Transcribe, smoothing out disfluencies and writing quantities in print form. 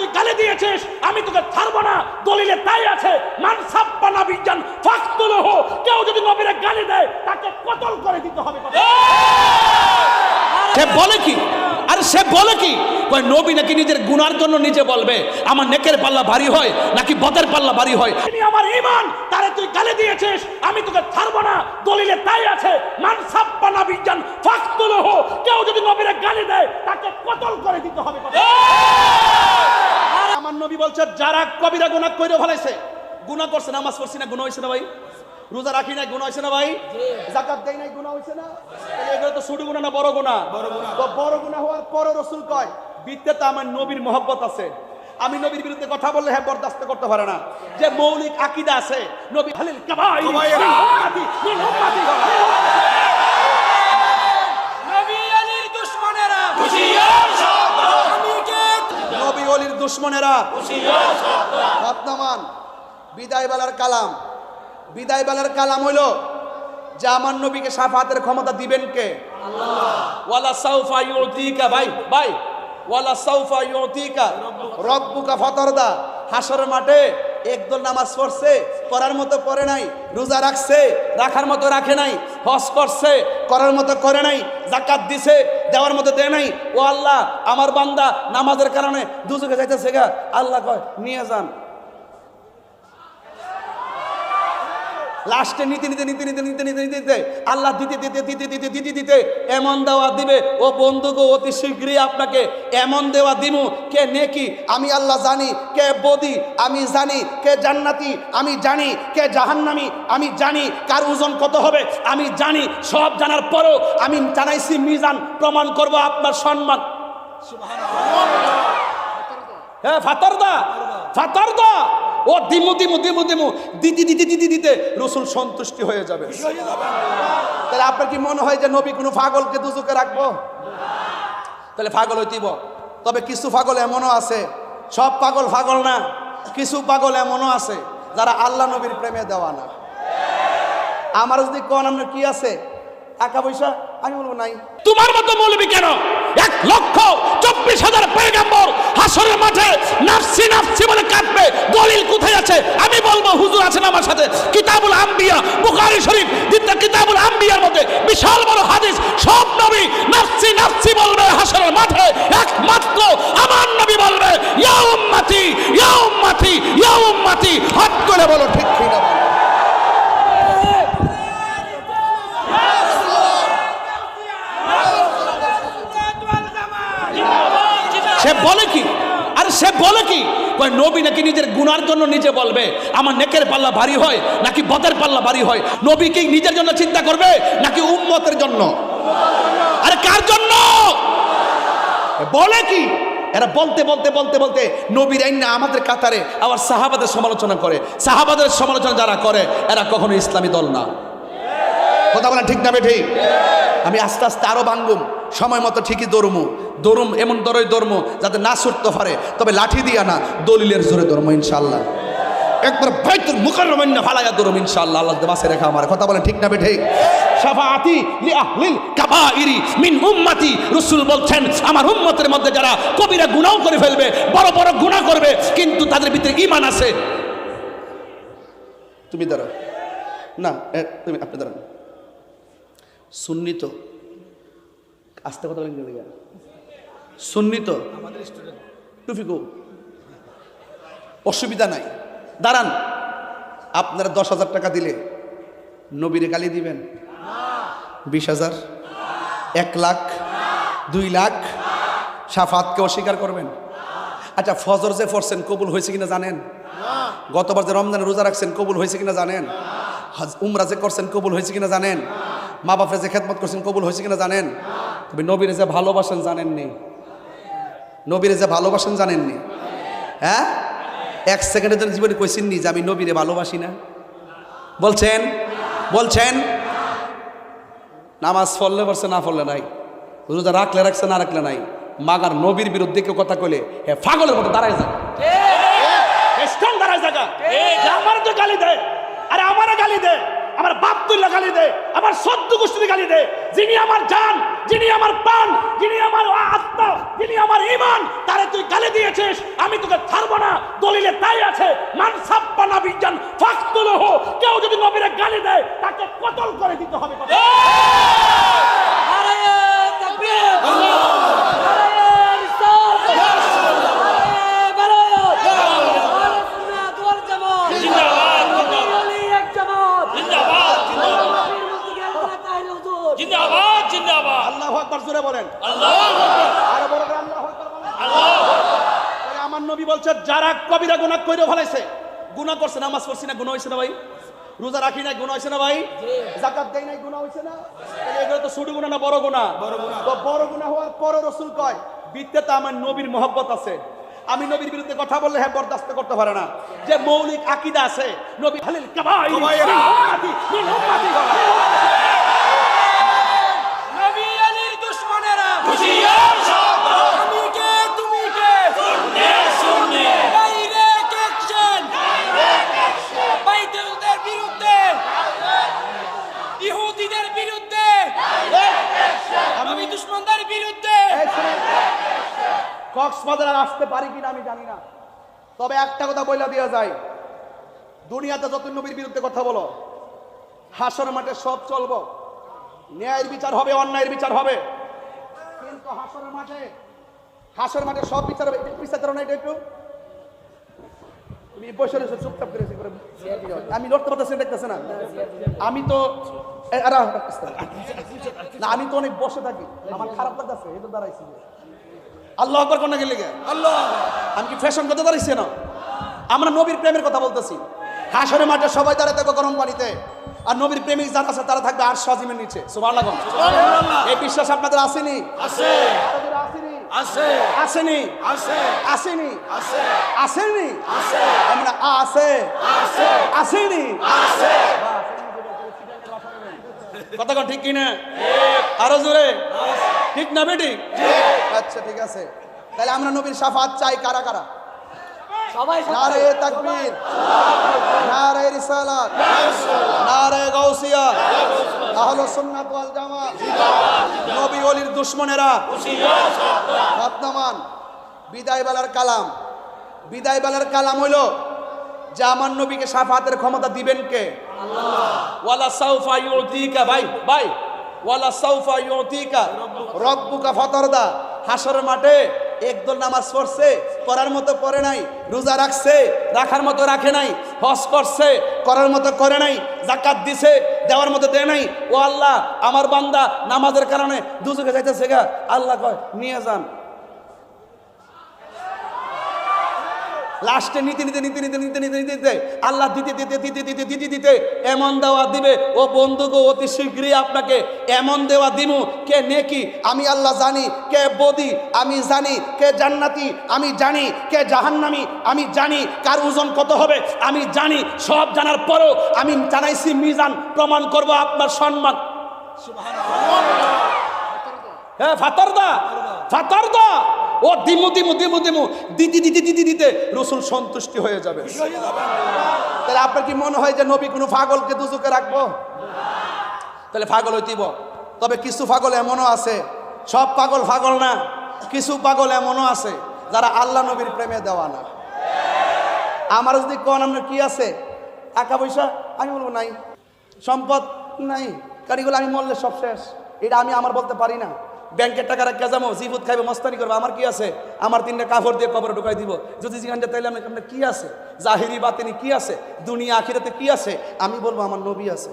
তুই গালি দিয়েছিস, আমি তোকে ছাড়বো না। দলিলে তাই আছে, মান সাব্বা নাবিয়ান ফাকতুলহু, কেউ যদি নবীরে গালি দেয় তাকে কতল করে দিতে হবে। সে বলে কি, আরে সে বলে কি, কই নবী নাকি নিজের গুনার জন্য নিজে বলবে আমার নেকের পাল্লা ভারী হয় নাকি বদের পাল্লা ভারী হয়? তিনি আমার ঈমান, তারে তুই গালি দিয়েছিস, আমি তোকে ছাড়বো না। দলিলে তাই আছে, মান সাব্বা নাবিয়ান ফাকতুলহু, কেউ যদি নবীরে গালি দেয় তাকে কতল করে দিতে হবে। আমার নবী বলছে যারা কবিরা গুনাহ কইরে ফেলাইছে, গুনাহ করছে, নামাজ পড়ছি না গুনাহ হইছে না ভাই, রোজা রাখি না গুনাহ হইছে না ভাই, যাকাত দেই নাই গুনাহ হইছে না, তাহলে এগুলো তো ছোট গুনাহ না বড় গুনাহ? তো বড় গুনাহ হওয়ার পরও রাসূল কয় বিদ্যে তো আমার নবীর মহব্বত আছে, আমি নবীর বিরুদ্ধে কথা বললে হ্যাঁ বরদাস্ত করতে পারে না। যে মৌলিক আকীদা আছে নবী হালিল কাবাইর নবী আলীর দুশমনেরা হুঁশিয়ার সাবধান, নবী ওলির দুশমনেরা হুঁশিয়ার সাবধান। বর্তমান বিদায় বেলার কালাম, বিদায় বেলার কালাম হইল যে আমার নবীকে শাফাতের ক্ষমতা দিবেন কে? আল্লাহ। ওয়ালা সাউফা ইউতিকা, ভাই ভাই, ওয়ালা সাউফা ইউতিকা রব্বুকা ফাতারদা। হাসরের মাঠে একদল নামাজ পড়ছে, পড়ার মতো পড়ে নাই, রোজা রাখছে, রাখার মতো রাখে নাই, হজ করছে, করার মতো করে নাই, যাকাত দিছে, দেওয়ার মতো দেয় নাই। ও আল্লাহ, আমার বান্দা নামাজের কারণে দুজকে যাইতেছে গা, আল্লাহ কয় নিয়ে যান। লাস্টে নিতে নিতে নিতে নিতে নিতে নিতে নিতে নিতে আল্লাহ দিতে দিতে দিতে দিতে দিতে দিতে এমন দেওয়া দিবে, ও বন্ধুগো অতি শীঘ্রই আপনাকে এমন দেওয়া দিমু, কে নেকি আমি আল্লাহ জানি, কে বদি আমি জানি, কে জান্নাতি আমি জানি, কে জাহান্নামী আমি জানি, কার ওজন কত হবে আমি জানি। সব জানার পরেও আমি জানাইছি মিজান, প্রমাণ করব আপনার সম্মান। হ্যাঁ ফাতারদা, ফাতারদা, ও দিমু দিমু দিমু দিমু দিতে দিতে দিতে দিতে রাসূল সন্তুষ্টি হয়ে যাবে। তাহলে আপনার কি মনে হয় যে নবী কোনো পাগলকে দুজকে রাখবো? তাহলে পাগল হইতেইব। তবে কিছু পাগল এমনও আছে, সব পাগল পাগল না, কিছু পাগল এমনও আছে যারা আল্লাহ নবীর প্রেমে দেওয়া না। আমার যদি কোন আপনার কি আছে টাকা পয়সা, আমি বলবো নাই। তোমার মতো মৌলবী কেন? 1,24,000 পয়গম্বর হাসরের মাঠে নাফসি নাফসি বলে কাঁদবে, দলিল কোথায় আছে? আমি বলবো হুজুর আছেন আমার সাথে, কিতাবুল আম্বিয়া বুখারী শরীফ দ্বিতীয় কিতাবুল আম্বিয়ার মধ্যে বিশাল বড় হাদিস, সব নবী নাফসি নাফসি বলবে হাসরের মাঠে, একমাত্র আমার নবী বলবে ইয়া উম্মতি ইয়া উম্মতি ইয়া উম্মতি। হাত করে বলো ঠিক ঠিক না? সে বলে কি, আরে সে বলে কি, কই নবী নাকি নিজের গুনার জন্য নিজে বলবে আমার নেকের পাল্লা ভারী হয় নাকি বদের পাল্লা ভারী হয়? নবী কি নিজের জন্য চিন্তা করবে নাকি উম্মতের জন্য? আরে কার জন্য বলে কি? এরা বলতে বলতে বলতে বলতে নবীর আইন না আমাদের কাতারে আবার সাহাবাদের সমালোচনা করে। সাহাবাদের সমালোচনা যারা করে এরা কখনো ইসলামী দল না। কথা বলেন ঠিক না ঠিক? আমি আস্তে আস্তে আরো ভাঙ্গুম, সময় মতো ঠিকই দৌড়ুম, এমন দরই দৌড়মু যাতে না ছুটতে পারে, তবে লাঠি দিয়া না দলিলের জোরে দৌড়মু ইনশাআল্লাহ। একবার বাইতুল মুকাররমাইনা ফালাইয়া দৌড়ুম ইনশাআল্লাহ। আল্লাহ বাসে রেখা আমার। কথা বলেন ঠিক না ঠিক? শাফাআতি লি আহলিল কাবাইরি মিন উম্মতি, রাসূল বলছেন আমার উম্মতের মধ্যে যারা কবিরা গুনাহ করে ফেলবে, বড় বড় গুনাহ করবে, কিন্তু তাদের ভিতরে ঈমান আছে। তুমি দাঁড়াও না, তুমি আপনি দাঁড়ান। সুন্নি তো আস্তে কথা বলেন, সুন্নি তো টুফিকু অসুবিধা নাই, দাঁড়ান। আপনারা 10,000 টাকা দিলে নবীরে গালি দিবেন? 20,000, 1 লাখ, 2 লাখ? শাফাতকে অস্বীকার করবেন? আচ্ছা ফজর যে পড়ছেন কবুল হয়েছে কিনা জানেন? গতবার যে রমজানে রোজা রাখছেন কবুল হয়েছে কিনা জানেন? উমরা যে করছেন কবুল হয়েছে কিনা জানেন? মা বাপরে যে খেদমত করছেন কবুল হয়েছে কিনা জানেন? তবে নবীরে যে ভালোবাসেন জানেননি? নবীরে যে ভালোবাসেন জানেননি? হ্যাঁ, 1 সেকেন্ডের জন্য জীবনে কইছেননি যে আমি নবীরে ভালোবাসি না? বলছেন? বলছেন? নামাজ পড়লে পড়ছে, না পড়লে নাই, রোজা রাখলে রাখছে, না রাখলে নাই। মাগার নবীর বিরুদ্ধে কেউ কথা কইলে হ্যাঁ পাগলের মতো দাঁড়ায় যায়, দাঁড়ায় জায়গা। আমার তো গালি দেয়, আরে আমারও গালি দেয়, আমার বাপ তুল্লা গালি দে, আমার সদ্য গোষ্ঠী গালি দে, যিনি আমার জান, যিনি আমার প্রাণ, যিনি আমার আত্মা, যিনি আমার ঈমান, তারে তুই গালি দিয়েছিস, আমি তোকে ছাড়বো না। দলিলে তাই আছে, মান সাব্বানা বিজান ফাকতুলহু, কেউ যদি নবীরে গালি দেয় তাকে কতল করে দিতে হবে। নারায়ে তাকবীর, নারায়ে রিসালাত, নারায়ে বারায়াত, আহলে সুন্নাত ওয়াল জামাত জিন্দাবাদ, ওলি এক জামাত জিন্দাবাদ, জিন্দাবাদ, জিন্দাবাদ। আল্লাহু আকবার, জোরে বলেন আল্লাহু আকবার, আরো বড় করে আল্লাহু আকবার বলেন আল্লাহু আকবার। আমার নবী বলছে যারা কবিরা গুনাহ কইরা ফেলাইছে, গুনাহ করছে, নামাজ পড়ছি না গুনাহ হইছে না ভাই, রোজা রাখি না গুনাহ হইছে না ভাই, যাকাত দেই নাই গুনাহ হইছে না, তাহলে এগুলো তো ছোট গুনাহ না বড় গুনাহ? তো বড় গুনাহ হওয়ার পর রাসূল কয় বিদ্যাতে আমার নবীর মহব্বত আছে, আমি নবীর বিরুদ্ধে কথা বললে হ্যাঁ বরদাস্ত করতে পারে না। যে মৌলিক আকীদা আছে, নবী হালিল কাবাইর মিন উম্মতি, নবী আলীর দুশমনেরা হুশিয়ার সাবধান, আমি কে তুমি কে, শুননে শুননে ডাইরেক্ট অ্যাকশন, বাইতুলদের বিরুদ্ধে, ইহুদিদের বিরুদ্ধে, নবী দুশমনদের বিরুদ্ধে। এই শুনেন, কক্সবাজার আর আসতে পারি কিনা আমি জানি না, তবে একটা কথা বইলা দেওয়া যায়, দুনিয়াতে যত নবীর বিরুদ্ধে কথা বলো, হাসর মাঠে সব চলবো, ন্যায়ের বিচার হবে, অন্যায়ের বিচার হবে, কিন্তু হাসর মাঠে সব বিচার হবে। বিচার করো না, এটা একটু তুমি বসে রয়েছো চুপচাপ করেছি করে, আমি লড়তে পারতেছি দেখতেছে না, আমি তো না, আমি তো অনেক বসে থাকি, আমার খারাপ লাগতেছে, এই তো দাঁড়াইছি। আল্লাহ আকবার কোন গেলে আল্লাহ, আমি কি ফ্যাশন কথা দাঁড়াইছি না? আমরা নবীর প্রেমের কথা বলতেছি। হাসরের মাঠে সবাই দাঁড়ায় থাকবে গরম পানিতে, আর নবীর প্রেমিক যারা আছে তারা থাকবে আরশ আজিমের নিচে। সুবহানাল্লাহ, এই বিশ্বাস আপনাদের আসেনি? আছে, আসেনি? আছে, আসেনি? আছে, আসেনি? আছে, আসেনি? আছে, আমরা আছে, আছে, আসেনি? আছে। কথা কোন ঠিক কিনা? আরো জোরে ঠিক না বেটি? আচ্ছা ঠিক আছে, তাহলে আমরা নবীর শাফাত চাই কারা কারা? সবাই নারে তাকবীর, নারে রিসালাত, নারে গাউসিয়া, আহলে সুন্নাত ওয়াল জামাত, নবী ওলির দুশমনেরা বর্তমান বিদায় বেলার কালাম। বিদায় বেলার কালাম হইল যে আমার নবীকে শাফাতের ক্ষমতা দিবেন কে? আল্লাহ। ওয়ালা সাউফা ইউতিকা, ভাই ভাই, ওয়ালা সাউফা ইউতিকা রব্বুকা ফাতারদা। হাসরের মাঠে একদল নামাজ পড়ছে, করার মতো পড়ে নাই, রোজা রাখছে, রাখার মতো রাখে নাই, হজ করছে, করার মতো করে নাই, যাকাত দিছে, দেওয়ার মতো দেয় নাই। ও আল্লাহ, আমার বান্দা নামাজের কারণে দুজকে যাইতেছে গা, আল্লাহ কয় নিয়ে যান। লাস্টে নিতে নিতে নিতে নিতে নিতে নিতে নিতে নিতে আল্লাহ দিতে দিতে দিতে দিতে দিতে দিতে এমন দেওয়া দিবে, ও বন্ধুগো অতি শীঘ্রই আপনাকে এমন দেওয়া দিমু, কে নেকি আমি আল্লাহ জানি, কে বদি আমি জানি, কে জান্নাতি আমি জানি, কে জাহান্নামি আমি জানি, কার ওজন কত হবে আমি জানি। সব জানার পরও আমি জানাইছি মিজান, প্রমাণ করব আপনার সম্মান। হ্যাঁ, ফাতারদা ফাতারদা, ও দিমু দিমু দিমু দিমু দিতে দিতে দিতে দিতে রাসূল সন্তুষ্টি হয়ে যাবে। তাহলে আপনার কি মনে হয় যে নবী কোনো পাগলকে দুজকে রাখবো? তাহলে পাগল হইতিব। তবে কিছু পাগল এমনও আছে, সব পাগল পাগল না, কিছু পাগল এমনও আছে যারা আল্লাহ নবীর প্রেমে দেওয়া না। আমার যদি কোন আপনার কি আছে, টাকা পয়সা, আমি বলবো নাই, সম্পদ নাই, কারিগুলো আমি মরলে সব শেষ, এটা আমি আমার বলতে পারি না। ব্যাংকের টাকা রাখা যাবো, জিফুত খাইবো, মস্তানি করবো, আমার কি আছে? আমার 3টা কাপড় দিয়ে কবরে ঢুকাই দিব। যদি জিজ্ঞাসা তাইলে আপনার কি আছে? জাহিরি বাতিনি কি আছে? দুনিয়া আখিরাতে কি আছে? আমি বলবো আমার নবী আছে।